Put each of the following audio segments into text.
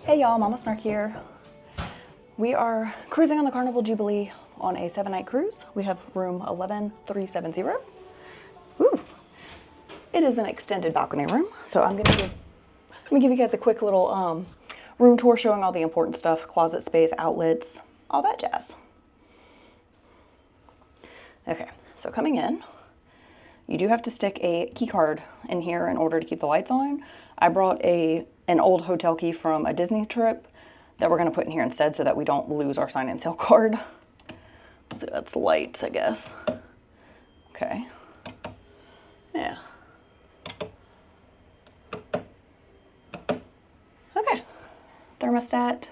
Hey y'all, Mama Snark here. We are cruising on the Carnival Jubilee on a 7-night cruise. We have room 11370. Ooh. It is an extended balcony room, so I'm gonna give you guys a quick little room tour showing all the important stuff, closet space, outlets, all that jazz. Okay, so coming in, you do have to stick a key card in here in order to keep the lights on. I brought an old hotel key from a Disney trip that we're going to put in here instead so that we don't lose our sign and sale card. So that's lights, I guess. Okay. Yeah. Okay. Thermostat.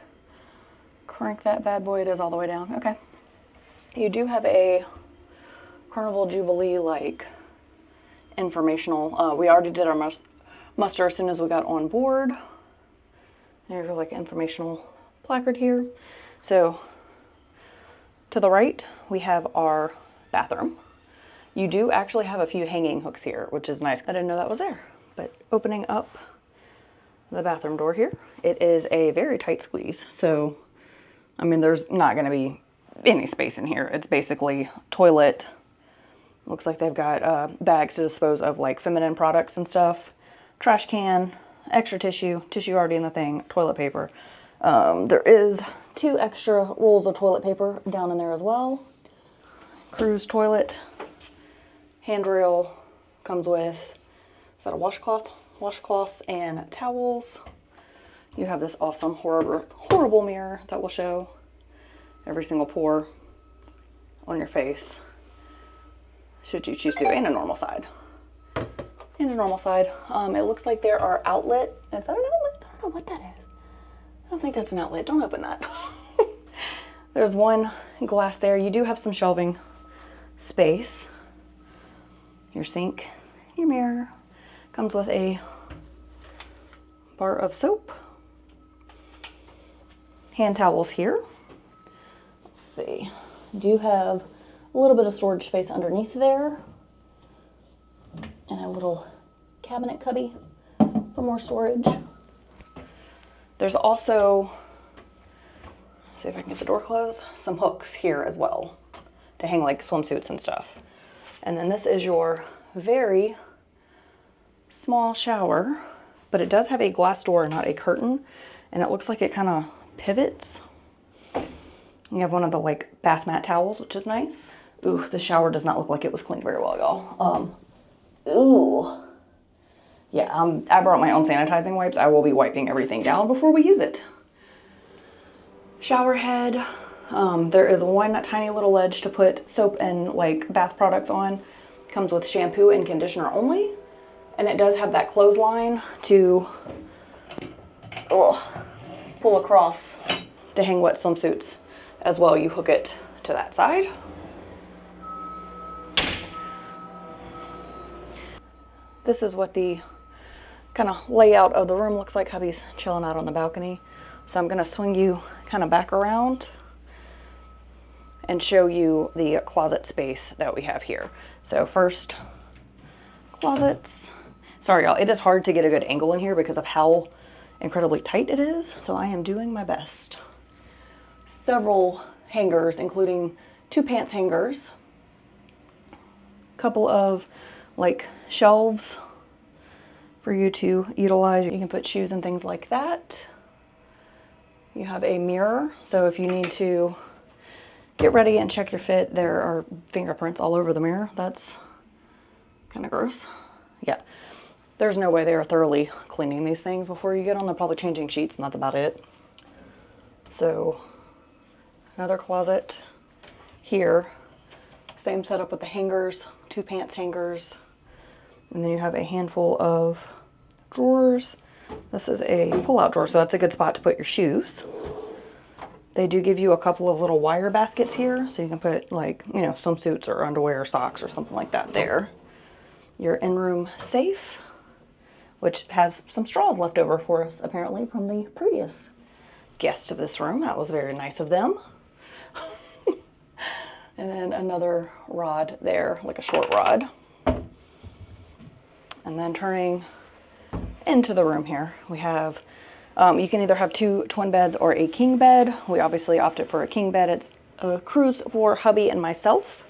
Crank that bad boy. It is all the way down. Okay. You do have a Carnival Jubilee like informational. We already did our muster as soon as we got on board. There's like informational placard here. So to the right, we have our bathroom. You do actually have a few hanging hooks here, which is nice. I didn't know that was there, but opening up the bathroom door here, it is a very tight squeeze. So, I mean, there's not gonna be any space in here. It's basically toilet. Looks like they've got bags to dispose of like feminine products and stuff. Trash can, extra tissue already in the thing, toilet paper. There is 2 extra rolls of toilet paper down in there as well. Cruise toilet, handrail comes with, is that a washcloth? Washcloths and towels. You have this awesome, horrible mirror that will show every single pore on your face, should you choose to, and a normal side. And a normal side. It looks like there are outlet. Is that an outlet? I don't know what that is. I don't think that's an outlet. Don't open that. There's one glass there. You do have some shelving space. Your sink, your mirror. Comes with a bar of soap. Hand towels here. Let's see. You do have a little bit of storage space underneath there. And a little cabinet cubby for more storage. There's also, see if I can get the door closed, some hooks here as well to hang like swimsuits and stuff. And then this is your very small shower, but it does have a glass door, not a curtain. And it looks like it kind of pivots. You have one of the like bath mat towels, which is nice. Ooh, the shower does not look like it was cleaned very well, y'all. Ooh. Yeah, I brought my own sanitizing wipes. I will be wiping everything down before we use it. Shower head. There is one tiny little ledge to put soap and like bath products on. Comes with shampoo and conditioner only. And it does have that clothesline to pull across to hang wet swimsuits as well. You hook it to that side. This is what the kind of layout of the room looks like. Hubby's chilling out on the balcony. So I'm going to swing you kind of back around and show you the closet space that we have here. So first, closets. Sorry, y'all. It is hard to get a good angle in here because of how incredibly tight it is. So I am doing my best. Several hangers, including 2 pants hangers. Couple of like shelves for you to utilize. You can put shoes and things like that. You have a mirror, so if you need to get ready and check your fit, there are fingerprints all over the mirror. That's kind of gross. Yeah, there's no way they are thoroughly cleaning these things before you get on. They're probably changing sheets and that's about it. So another closet here. Same setup with the hangers, 2 pants hangers. And then you have a handful of drawers. This is a pull-out drawer, so that's a good spot to put your shoes. They do give you a couple of little wire baskets here, so you can put like, you know, swimsuits or underwear or socks or something like that there. Your in-room safe, which has some straws left over for us, apparently, from the previous guests of this room. That was very nice of them. And then another rod there, like a short rod. And then turning into the room here, we have You can either have 2 twin beds or a king bed. We obviously opted for a king bed. It's a cruise for hubby and myself.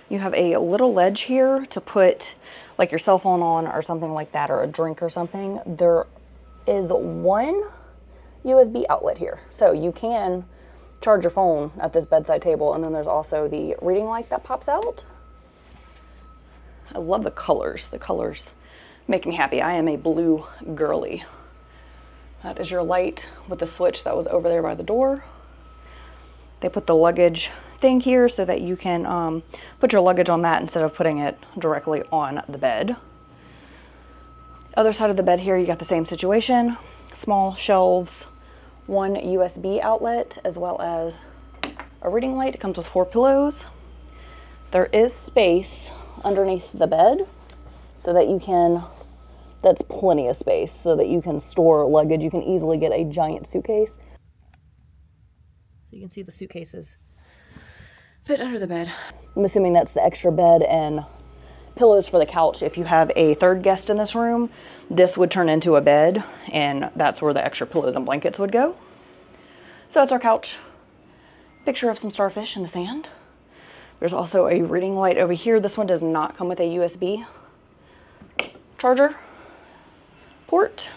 You have a little ledge here to put like your cell phone on or something like that, or a drink or something. There is one USB outlet here, so you can charge your phone at this bedside table, and then there's also the reading light that pops out. I love the colors. The colors make me happy. I am a blue girly. That is your light with the switch that was over there by the door. They put the luggage thing here so that you can put your luggage on that instead of putting it directly on the bed. Other side of the bed here, you got the same situation. Small shelves, one USB outlet, as well as a reading light. It comes with 4 pillows. There is space underneath the bed so that you can, that's plenty of space so that you can store luggage. You can easily get a giant suitcase. So you can see the suitcases fit under the bed. I'm assuming that's the extra bed and pillows for the couch. If you have a 3rd guest in this room, this would turn into a bed, and that's where the extra pillows and blankets would go. So that's our couch. Picture of some starfish in the sand. There's also a reading light over here. This one does not come with a USB charger port.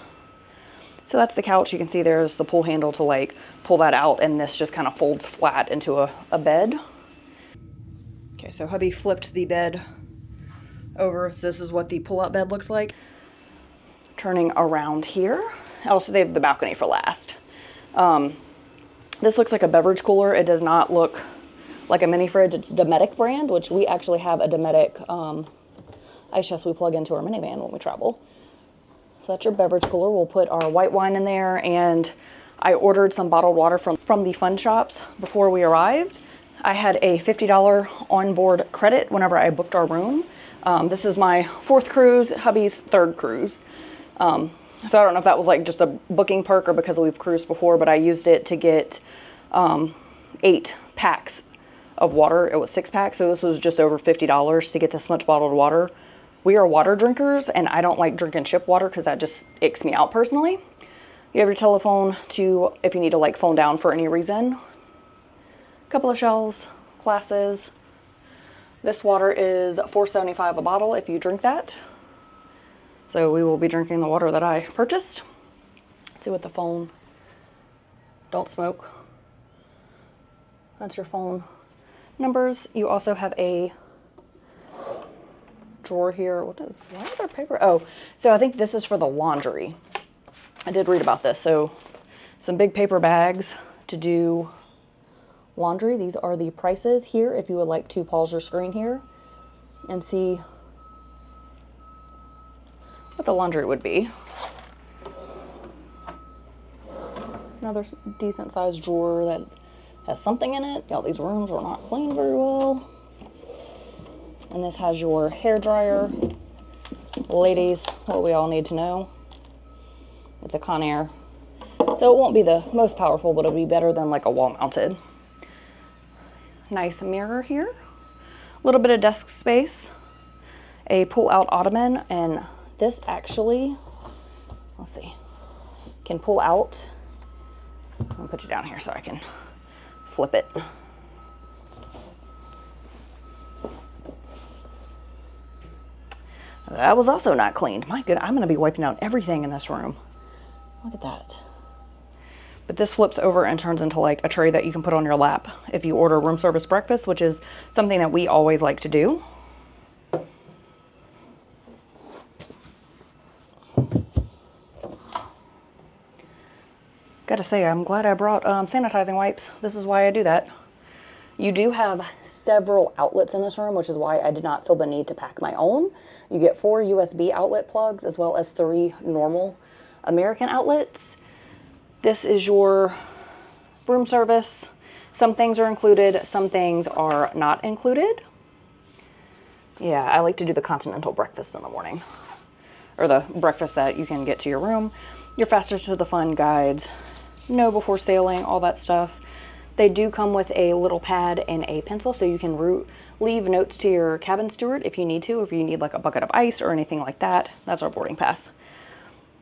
So that's the couch. You can see there's the pull handle to like pull that out, and this just kind of folds flat into a bed. Okay, so hubby flipped the bed over. So this is what the pull-out bed looks like. Turning around here. Also, they have the balcony for last. This looks like a beverage cooler. It does not look like a mini fridge. It's Dometic brand, which we actually have a Dometic ice chest we plug into our minivan when we travel. So that's your beverage cooler. We'll put our white wine in there, and I ordered some bottled water from the fun shops before we arrived. I had a $50 onboard credit whenever I booked our room. This is my 4th cruise, hubby's 3rd cruise. So I don't know if that was like just a booking perk or because we've cruised before, but I used it to get 8 packs of water. It was 6 packs, so this was just over $50 to get this much bottled water. We are water drinkers, and I don't like drinking ship water because that just icks me out personally. You have your telephone to, if you need to like phone down for any reason. A couple of shelves, glasses. This water is $4.75 a bottle if you drink that. So we will be drinking the water that I purchased. Let's see what the phone. Don't smoke. That's your phone numbers. You also have a drawer here. What is, why is there paper? Oh, so I think this is for the laundry. I did read about this. So some big paper bags to do laundry. These are the prices here if you would like to pause your screen here and see what the laundry would be. Another decent sized drawer that has something in it. Y'all, these rooms were not cleaned very well. And this has your hair dryer. Ladies, what we all need to know. It's a Conair. So it won't be the most powerful, but it'll be better than like a wall mounted. Nice mirror here. A little bit of desk space. A pull out ottoman, and this actually, let's see, can pull out. I'll put you down here so I can flip it. That was also not cleaned. My goodness, I'm going to be wiping out everything in this room. Look at that. But this flips over and turns into like a tray that you can put on your lap if you order room service breakfast, which is something that we always like to do. Gotta say, I'm glad I brought sanitizing wipes. This is why I do that. You do have several outlets in this room, which is why I did not feel the need to pack my own. You get 4 USB outlet plugs as well as 3 normal American outlets. This is your room service. Some things are included, some things are not included. Yeah, I like to do the continental breakfast in the morning, or the breakfast that you can get to your room. Your faster to the fun guides, know before sailing, all that stuff. They do come with a little pad and a pencil, so you can leave notes to your cabin steward if you need to, if you need like a bucket of ice or anything like that. That's our boarding pass.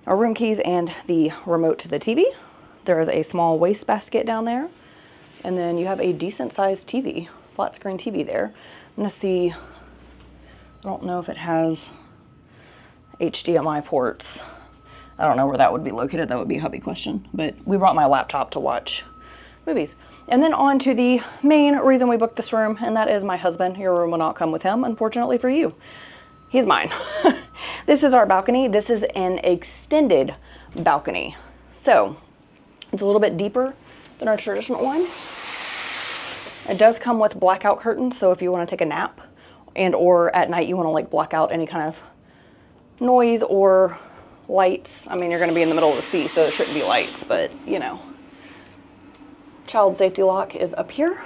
our room keys and the remote to the TV. There is a small wastebasket down there. And then you have a decent sized TV, flat screen TV there. I'm gonna see, I don't know if it has HDMI ports. I don't know where that would be located. That would be a hubby question. But we brought my laptop to watch movies. And then on to the main reason we booked this room, and that is my husband. Your room will not come with him, unfortunately for you. He's mine. This is our balcony. This is an extended balcony. So it's a little bit deeper than our traditional one. It does come with blackout curtains, so if you want to take a nap and or at night you want to like block out any kind of noise or lights. I mean, you're going to be in the middle of the sea, so there shouldn't be lights, but you know. Child safety lock is up here.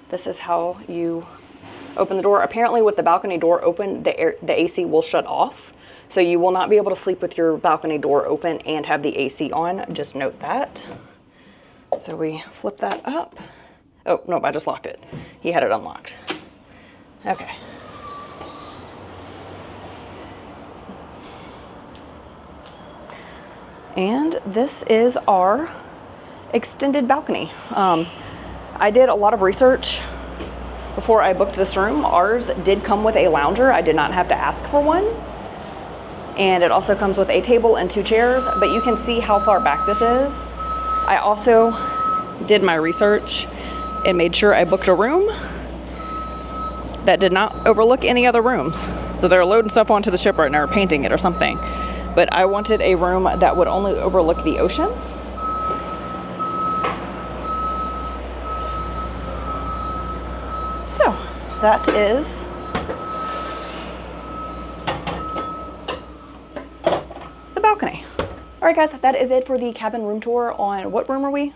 This is how you open the door. Apparently with the balcony door open, the AC will shut off. So you will not be able to sleep with your balcony door open and have the AC on. Just note that. So we flip that up. Oh, nope, I just locked it. He had it unlocked. Okay. And this is our extended balcony. I did a lot of research before I booked this room. Ours did come with a lounger. I did not have to ask for one. And it also comes with a table and 2 chairs, but you can see how far back this is. I also did my research and made sure I booked a room that did not overlook any other rooms. So they're loading stuff onto the ship right now or painting it or something. But I wanted a room that would only overlook the ocean. So that is the balcony. All right, guys, that is it for the cabin room tour on, what room are we?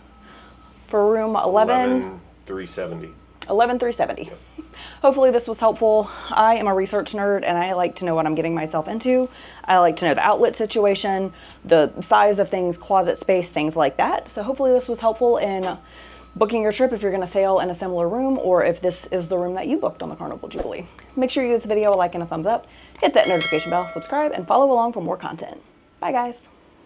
For room 11370. 11370. Yep. Hopefully this was helpful. I am a research nerd and I like to know what I'm getting myself into. I like to know the outlet situation, the size of things, closet space, things like that. So hopefully this was helpful in booking your trip if you're going to sail in a similar room, or if this is the room that you booked on the Carnival Jubilee. Make sure you give this video a like and a thumbs up, hit that notification bell, subscribe, and follow along for more content. Bye, guys.